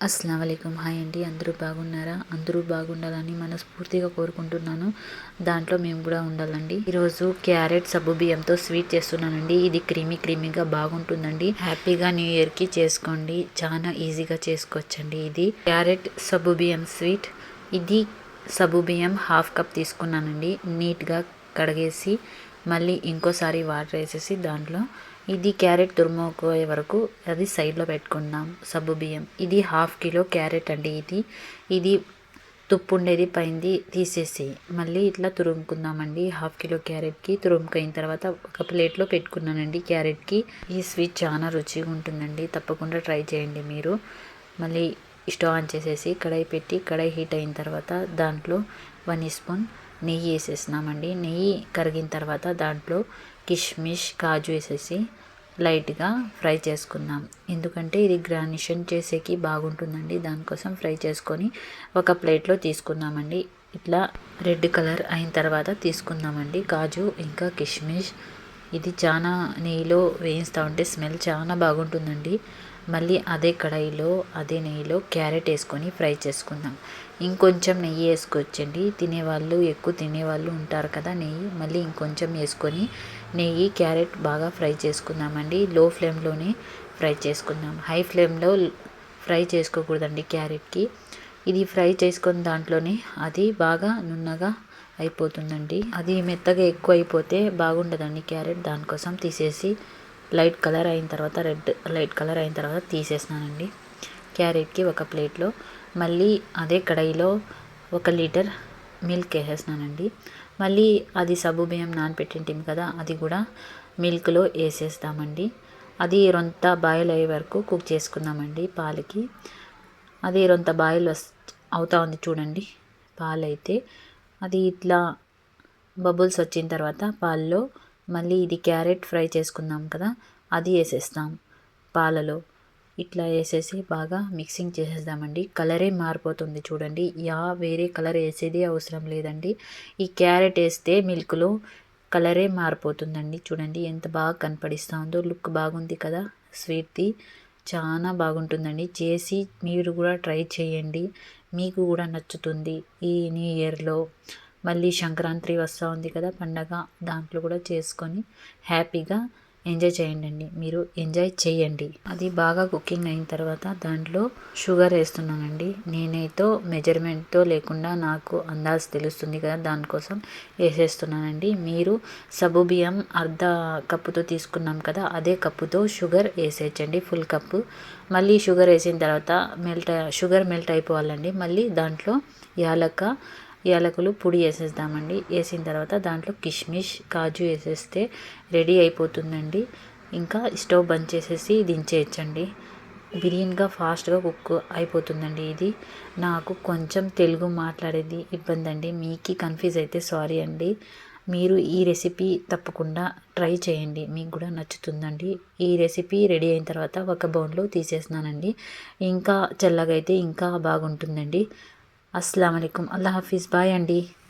అస్సలం వాలేకుమ్. హాయ్ అండి, అందరూ బాగున్నారా? అందరూ బాగుండాలని మనస్ఫూర్తిగా కోరుకుంటున్నాను. దాంట్లో మేము కూడా ఉండాలండి. ఈరోజు క్యారెట్ సబ్బు బియ్యంతో స్వీట్ చేస్తున్నానండి. ఇది క్రీమీగా బాగుంటుందండి. హ్యాపీగా న్యూ ఇయర్కి చేసుకోండి. చాలా ఈజీగా చేసుకోవచ్చండి. ఇది క్యారెట్ సబ్బు బియ్యం స్వీట్. ఇది సబ్బు బియ్యం హాఫ్ కప్ తీసుకున్నానండి. నీట్గా కడిగేసి మళ్ళీ ఇంకోసారి వాటర్ వేసేసి దాంట్లో ఇది క్యారెట్ తురుముకోయే వరకు అది సైడ్లో పెట్టుకుందాం. సబ్బు బియ్యం ఇది హాఫ్ కిలో క్యారెట్ అండి. ఇది తుప్పు ఉండేది పైంది తీసేసి మళ్ళీ ఇట్లా తురుముకుందామండి. హాఫ్ కిలో క్యారెట్కి తురుముకైన తర్వాత ఒక ప్లేట్లో పెట్టుకున్నానండి. క్యారెట్కి ఈ స్వీట్ చాలా రుచిగా ఉంటుందండి. తప్పకుండా ట్రై చేయండి మీరు. మళ్ళీ స్టవ్ ఆన్ చేసేసి కడాయి పెట్టి కడాయి హీట్ అయిన తర్వాత దాంట్లో 1 స్పూన్ నెయ్యి వేసేసినామండి. నెయ్యి కరిగిన తర్వాత దాంట్లో కిష్మిష్ కాజు వేసేసి లైట్గా ఫ్రై చేసుకుందాం. ఎందుకంటే ఇది గ్రానిషన్ చేసేకి బాగుంటుందండి. దానికోసం ఫ్రై చేసుకొని ఒక ప్లేట్లో తీసుకుందామండి. ఇట్లా రెడ్ కలర్ అయిన తర్వాత తీసుకుందామండి కాజు ఇంకా కిష్మిష్. ఇది చాలా నెయ్యిలో వేయిస్తూ ఉంటే స్మెల్ చాలా బాగుంటుందండి. మళ్ళీ అదే కడాయిలో అదే నెయ్యిలో క్యారెట్ వేసుకొని ఫ్రై చేసుకుందాం. ఇంకొంచెం నెయ్యి వేసుకోవచ్చండి. తినేవాళ్ళు ఎక్కువ తినేవాళ్ళు ఉంటారు కదా నెయ్యి. మళ్ళీ ఇంకొంచెం వేసుకొని నెయ్యి క్యారెట్ బాగా ఫ్రై చేసుకుందామండి. లో ఫ్లేమ్లోనే ఫ్రై చేసుకుందాం. హై ఫ్లేమ్లో ఫ్రై చేసుకోకూడదండి క్యారెట్కి. ఇది ఫ్రై చేసుకున్న దాంట్లోనే అది బాగా నున్నగా అయిపోతుందండి. అది మెత్తగా ఎక్కువ అయిపోతే బాగుండదండి క్యారెట్. దానికోసం తీసేసి లైట్ కలర్ అయిన తర్వాత లైట్ కలర్ అయిన తర్వాత తీసేసినానండి. క్యారెట్కి ఒక ప్లేట్లో మళ్ళీ అదే కడాయిలో 1 లీటర్ మిల్క్ వేసేసినానండి. మళ్ళీ అది సబ్బు బియ్యం నానపెట్టింటిమి కదా, అది కూడా మిల్క్లో వేసేస్తామండి. అది రొంత బాయిల్ అయ్యే వరకు కుక్ చేసుకుందామండి పాలకి. అది రొంత బాయిల్ అవుతా ఉంది చూడండి. పాలైతే అది ఇట్లా బబుల్స్ వచ్చిన తర్వాత పాల్లో మళ్ళీ ఇది క్యారెట్ ఫ్రై చేసుకుందాం కదా, అది వేసేస్తాం పాలలో. ఇట్లా వేసేసి బాగా మిక్సింగ్ చేసేద్దామండి. కలరే మారిపోతుంది చూడండి. వేరే కలర్ వేసేది అవసరం లేదండి. ఈ క్యారెట్ వేస్తే మిల్క్లో కలరే మారిపోతుందండి. చూడండి ఎంత బాగా కనపడిస్తూ ఉందో. లుక్ బాగుంది కదా స్వీట్ది. చాలా బాగుంటుందండి. చేసి మీరు కూడా ట్రై చేయండి. మీకు కూడా నచ్చుతుంది. ఈ న్యూ ఇయర్లో మళ్ళీ సంక్రాంతి వస్తూ ఉంది కదా పండగ, దాంట్లో కూడా చేసుకొని హ్యాపీగా ఎంజాయ్ చేయండి. మీరు ఎంజాయ్ చేయండి. అది బాగా కుకింగ్ అయిన తర్వాత దాంట్లో షుగర్ వేస్తున్నానండి. నేనైతే మెజర్మెంట్తో లేకుండా నాకు అందాజు తెలుస్తుంది కదా, దానికోసం వేసేస్తున్నానండి. మీరు సబ్బు బియ్యం అర్ధ కప్పుతో తీసుకున్నాం కదా, అదే కప్పుతో షుగర్ వేసేయచ్చండి, ఫుల్ కప్పు. మళ్ళీ షుగర్ వేసిన తర్వాత షుగర్ మెల్ట్ అయిపోవాలండి. మళ్ళీ దాంట్లో యాలకులు పొడి వేసేద్దామండి. వేసిన తర్వాత దాంట్లో కిష్మిష్ కాజు వేసేస్తే రెడీ అయిపోతుందండి. ఇంకా స్టవ్ బంద్ చేసేసి దించేయచ్చండి. బిర్యానీగా ఫాస్ట్గా కుక్ అయిపోతుందండి. ఇది నాకు కొంచెం తెలుగు మాట్లాడేది ఇబ్బంది అండి. మీకు కన్ఫ్యూజ్ అయితే సారీ అండి. మీరు ఈ రెసిపీ తప్పకుండా ట్రై చేయండి. మీకు కూడా నచ్చుతుందండి. ఈ రెసిపీ రెడీ అయిన తర్వాత ఒక బౌల్లో తీసేసినానండి. ఇంకా చల్లగా అయితే ఇంకా బాగుంటుందండి. అస్సలం వాలేకుమ్. అల్లా హాఫీజ్. బాయ్ అండి.